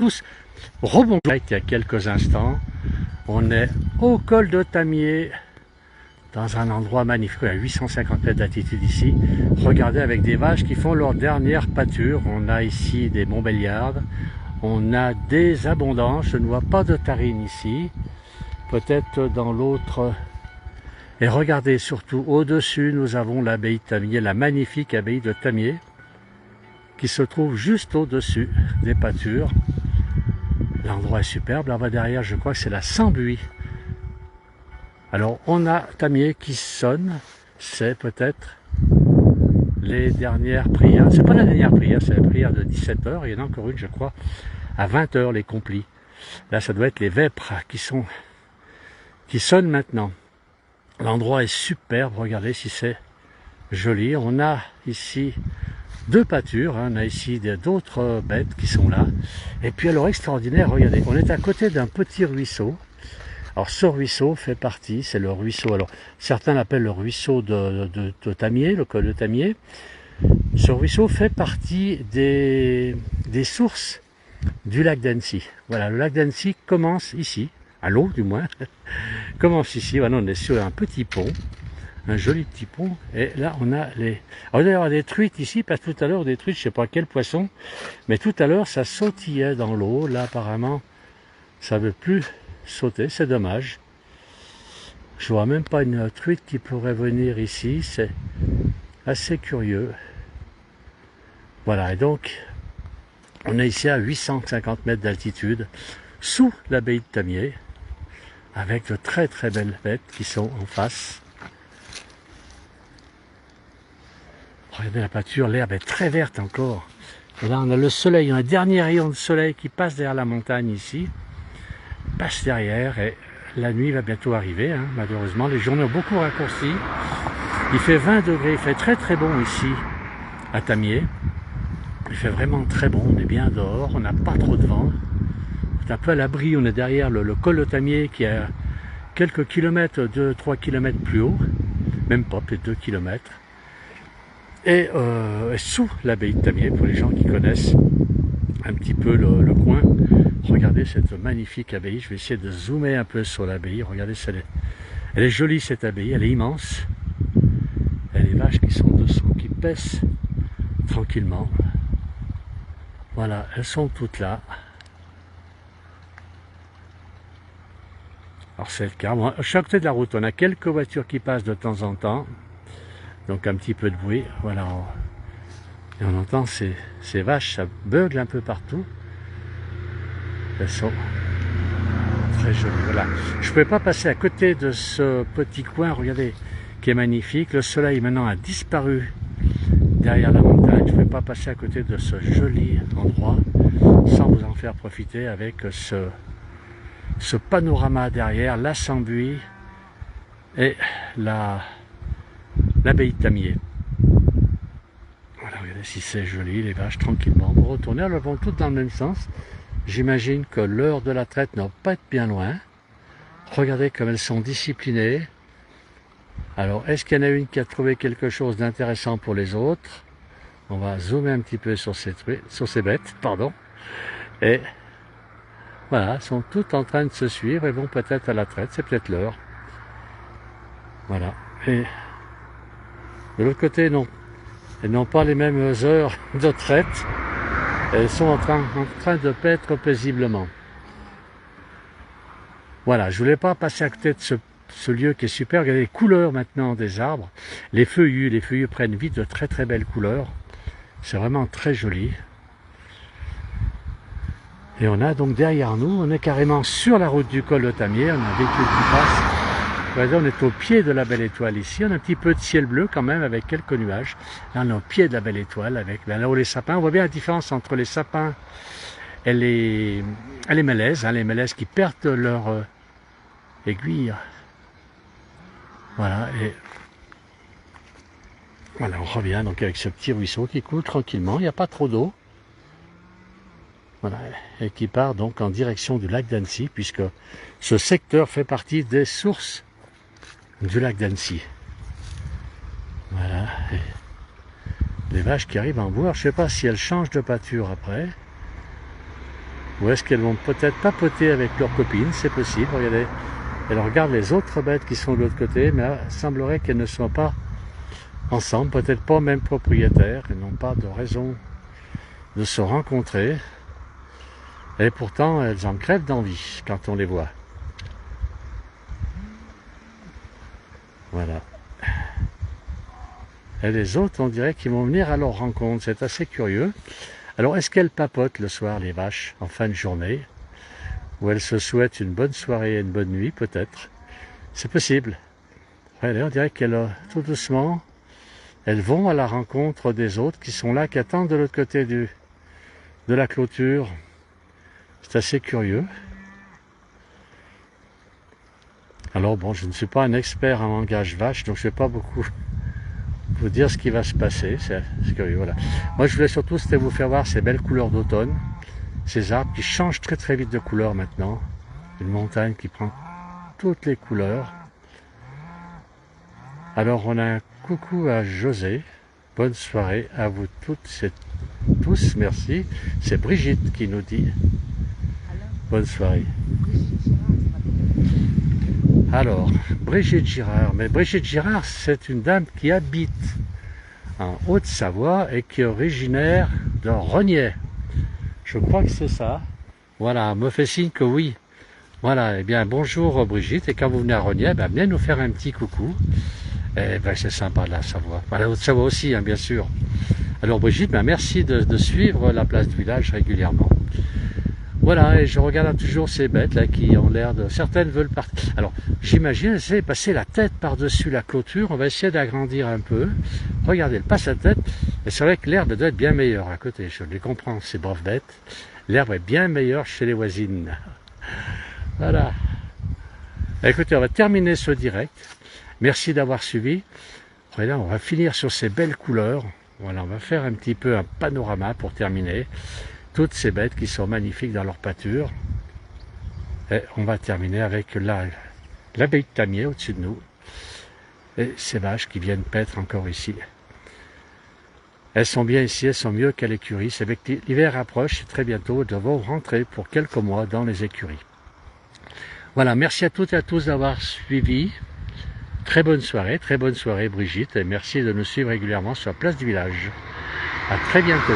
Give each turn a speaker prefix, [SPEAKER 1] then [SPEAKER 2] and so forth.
[SPEAKER 1] tous rebonjour. Il y a quelques instants, on est au col de Tamier, dans un endroit magnifique, à 850 mètres d'altitude ici. Regardez, avec des vaches qui font leur dernière pâture. On a ici des Montbéliardes, on a des abondances, je ne vois pas de tarine ici, peut-être dans l'autre. Et regardez, surtout au-dessus, nous avons l'abbaye de Tamier, la magnifique abbaye de Tamier, qui se trouve juste au-dessus des pâtures. L'endroit est superbe. Là-bas derrière, je crois que c'est la Sambuie. Alors, on a Tamier qui sonne. C'est peut-être les dernières prières. C'est pas la dernière prière, c'est la prière de 17 h. Il y en a encore une, je crois, à 20 h, les complis. Là, ça doit être les vêpres qui sonnent maintenant. L'endroit est superbe. Regardez si c'est joli. On a ici deux pâtures, on a ici d'autres bêtes qui sont là. Et puis alors extraordinaire, regardez, on est à côté d'un petit ruisseau. Alors ce ruisseau fait partie, c'est le ruisseau, alors certains l'appellent le ruisseau de Tamier, le col de Tamier. Ce ruisseau fait partie des sources du lac d'Annecy. Voilà, le lac d'Annecy commence ici, à l'eau du moins, commence ici. Voilà, on est sur un petit pont. Un joli petit pont, et là on a les... Alors il doit y avoir des truites ici, parce que tout à l'heure des truites, je sais pas quel poisson, mais tout à l'heure ça sautillait dans l'eau, là apparemment ça ne veut plus sauter, c'est dommage. Je vois même pas une truite qui pourrait venir ici, c'est assez curieux. Voilà, et donc on est ici à 850 mètres d'altitude, sous l'abbaye de Tamier, avec de très très belles bêtes qui sont en face. Regardez la pâture, l'herbe est très verte encore. Et là, on a le soleil, un dernier rayon de soleil qui passe derrière la montagne ici, passe derrière, et la nuit va bientôt arriver, hein, malheureusement. Les journées ont beaucoup raccourci. Il fait 20 degrés, il fait très très bon ici, à Tamier. Il fait vraiment très bon, on est bien dehors, on n'a pas trop de vent. C'est un peu à l'abri, on est derrière le col de Tamier qui est à quelques kilomètres, 2-3 kilomètres plus haut, même pas, peut-être 2 kilomètres. Et sous l'abbaye de Tamier, pour les gens qui connaissent un petit peu le coin, regardez cette magnifique abbaye. Je vais essayer de zoomer un peu sur l'abbaye. Regardez, elle est jolie cette abbaye, elle est immense. Et les vaches qui sont dessous, qui paissent tranquillement. Voilà, elles sont toutes là. Alors c'est le cas. Bon, à chaque côté de la route, on a quelques voitures qui passent de temps en temps. Donc un petit peu de bruit, voilà. Et on entend ces vaches, ça beugle un peu partout. Elles sont très jolies, voilà. Je ne pouvais pas passer à côté de ce petit coin, regardez, qui est magnifique. Le soleil maintenant a disparu derrière la montagne. Je ne pouvais pas passer à côté de ce joli endroit sans vous en faire profiter avec ce panorama derrière, la Sambuie et l'abbaye de Tamier. Voilà, regardez si c'est joli, les vaches tranquillement vont retourner, elles vont toutes dans le même sens. J'imagine que l'heure de la traite ne va pas être bien loin. Regardez comme elles sont disciplinées. Alors, est-ce qu'il y en a une qui a trouvé quelque chose d'intéressant pour les autres? On va zoomer un petit peu sur ces bêtes, pardon. Et voilà, elles sont toutes en train de se suivre et vont peut-être à la traite, c'est peut-être l'heure. Voilà. Et de l'autre côté, non. Elles n'ont pas les mêmes heures de traite. Elles sont en train de paître paisiblement. Voilà, je voulais pas passer à côté de ce lieu qui est super. Regardez les couleurs maintenant des arbres. Les feuillus prennent vite de très très belles couleurs. C'est vraiment très joli. Et on a donc derrière nous, on est carrément sur la route du col de Tamier. On a un véhicule qui passe. Regardez, on est au pied de la Belle Étoile ici. On a un petit peu de ciel bleu quand même avec quelques nuages. Là, on est au pied de la Belle Étoile avec là-haut les sapins. On voit bien la différence entre les sapins et les mélèzes. Hein, les mélèzes qui perdent leur aiguille. Voilà, et voilà, on revient donc avec ce petit ruisseau qui coule tranquillement. Il n'y a pas trop d'eau. Voilà, et qui part donc en direction du lac d'Annecy, puisque ce secteur fait partie des sources du lac d'Annecy. Voilà, et les vaches qui arrivent à en boire, je ne sais pas si elles changent de pâture après. Ou est-ce qu'elles vont peut-être papoter avec leurs copines? C'est possible, regardez. Elles regardent les autres bêtes qui sont de l'autre côté, mais il semblerait qu'elles ne soient pas ensemble, peut-être pas même propriétaires, elles n'ont pas de raison de se rencontrer. Et pourtant, elles en crèvent d'envie quand on les voit. Voilà. Et les autres, on dirait qu'ils vont venir à leur rencontre. C'est assez curieux. Alors, est-ce qu'elles papotent le soir, les vaches, en fin de journée? Ou elles se souhaitent une bonne soirée et une bonne nuit, peut-être? C'est possible. Allez, on dirait qu'elles, tout doucement, elles vont à la rencontre des autres qui sont là, qui attendent de l'autre côté de la clôture. C'est assez curieux. Alors bon, je ne suis pas un expert en langage vache, donc je ne vais pas beaucoup vous dire ce qui va se passer. C'est curieux, voilà. Moi, je voulais surtout vous faire voir ces belles couleurs d'automne. Ces arbres qui changent très très vite de couleur maintenant. Une montagne qui prend toutes les couleurs. Alors, on a un coucou à José. Bonne soirée à vous toutes et tous, merci. C'est Brigitte qui nous dit bonne soirée. Alors, Brigitte Girard. Mais Brigitte Girard, c'est une dame qui habite en Haute-Savoie et qui est originaire de Rognet. Je crois que c'est ça. Voilà, me fait signe que oui. Voilà, eh bien bonjour Brigitte, et quand vous venez à Rognet, ben, venez nous faire un petit coucou. Eh ben, c'est sympa de la Savoie. Voilà, Haute-Savoie aussi, hein, bien sûr. Alors Brigitte, ben, merci de suivre la place du village régulièrement. Voilà, et je regarde toujours ces bêtes là qui ont l'air de... Certaines veulent partir. Alors, j'imagine, essayer de passer la tête par-dessus la clôture. On va essayer d'agrandir un peu. Regardez, elle passe la tête. Et c'est vrai que l'herbe doit être bien meilleure à côté. Je les comprends, ces braves bêtes. L'herbe est bien meilleure chez les voisines. Voilà. Écoutez, on va terminer ce direct. Merci d'avoir suivi. Et là, on va finir sur ces belles couleurs. Voilà, on va faire un petit peu un panorama pour terminer. Toutes ces bêtes qui sont magnifiques dans leur pâture. Et on va terminer avec l'abeille de Tamier au-dessus de nous. Et ces vaches qui viennent paître encore ici. Elles sont bien ici, elles sont mieux qu'à l'écurie. C'est avec l'hiver approche, très bientôt, elles devront rentrer pour quelques mois dans les écuries. Voilà, merci à toutes et à tous d'avoir suivi. Très bonne soirée Brigitte, et merci de nous suivre régulièrement sur la place du village. À très bientôt.